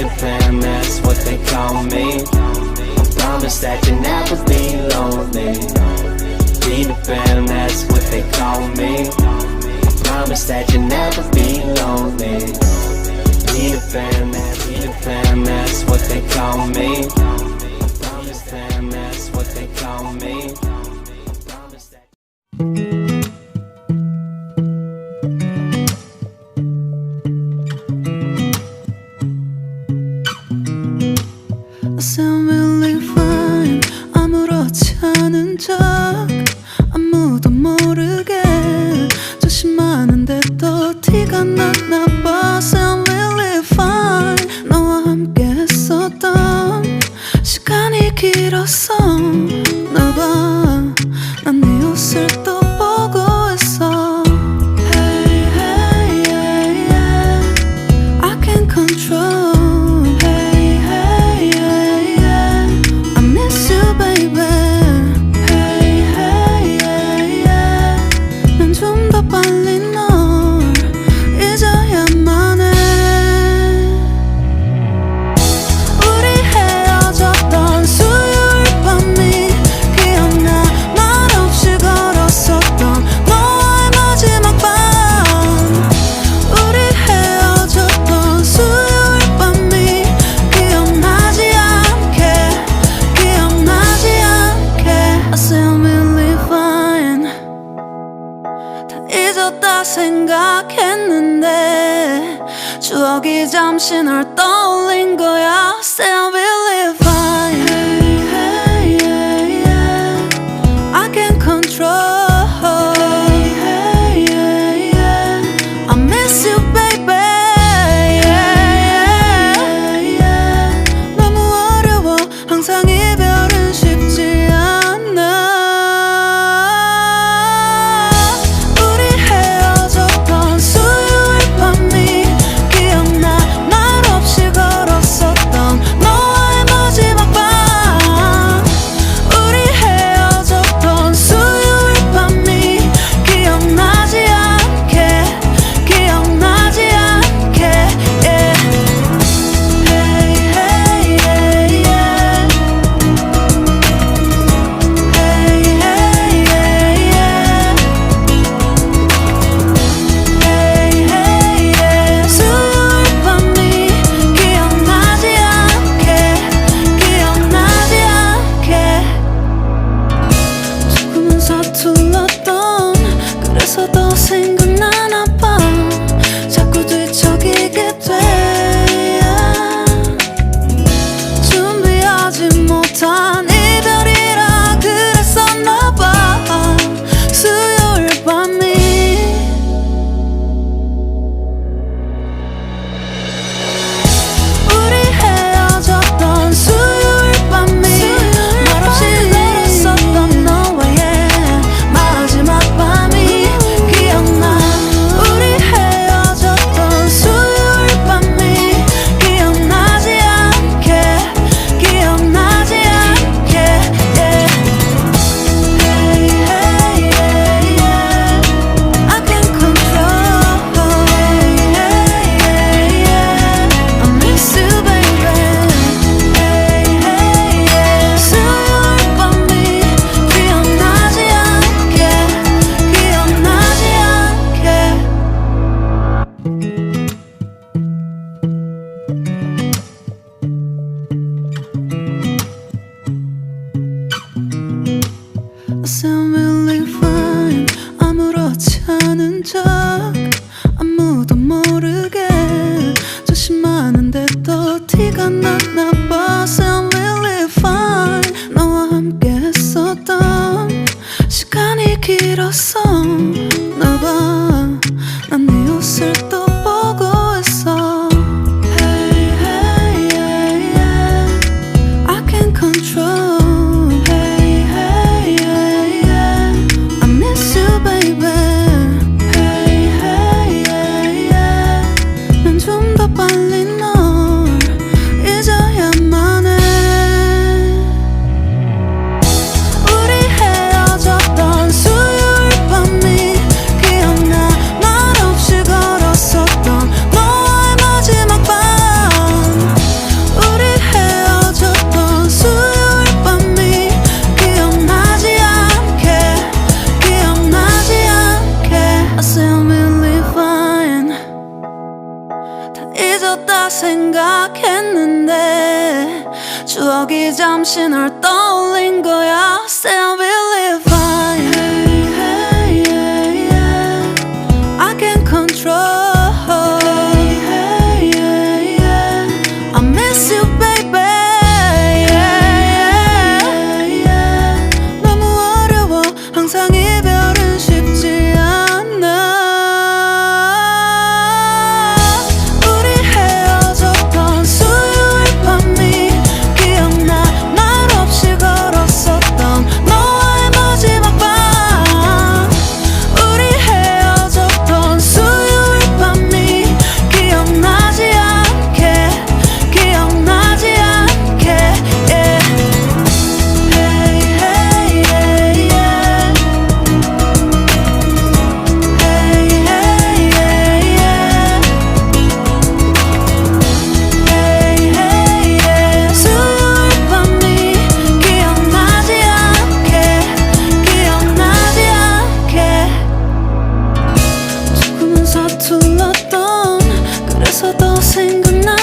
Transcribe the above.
Peter Pan, that's what they call me. I promise that you'll never be lonely. Peter Pan, that's what they call me. I promise that you'll never be lonely. Peter Pan, that's what they call me. I promise Pan, that's what they call me. I promise that. I sound really fine. 아무렇지 않은 척 아무도 모르게 조심하는데 또 티가 났나 봐. Sound really fine. 너와 함께 했었던 시간이 길었어. 나 봐, 난 네 옷을 또 보고 있어. Hey, hey, yeah, yeah. I can't control. 생각했는데 추억이 잠시 널 떠올린 거야. Still believe fine. Hey, hey, yeah, yeah. I can't control. Hey, hey, yeah, yeah. I miss you, baby. Yeah, yeah, yeah. 너무 어려워. 항상 이별은 쉽지 않아. 빨리 널 잊어야 잊었다 생각했는데 추억이 잠시 널 떠올린 거야. Still believe fine. Hey, hey, yeah. I can't control. Hey, hey, yeah. I miss you baby. Yeah, yeah. 너무 어려워 항상 이별은 쉽지 않아. 우리 헤어졌던 수요일 밤이 기억나. 말없이 걸었었던 너와의 마지막 밤. 우리 헤어졌던 수요일 밤이 기억나지 않게 기억나지 않게 yeah. Hey, hey, yeah, yeah. Hey, hey, yeah, yeah. Hey, hey, yeah. 수요일 밤이 기억나지 않게 기억나지 않게 조금은 서툴렀던 그래서 더 생각나.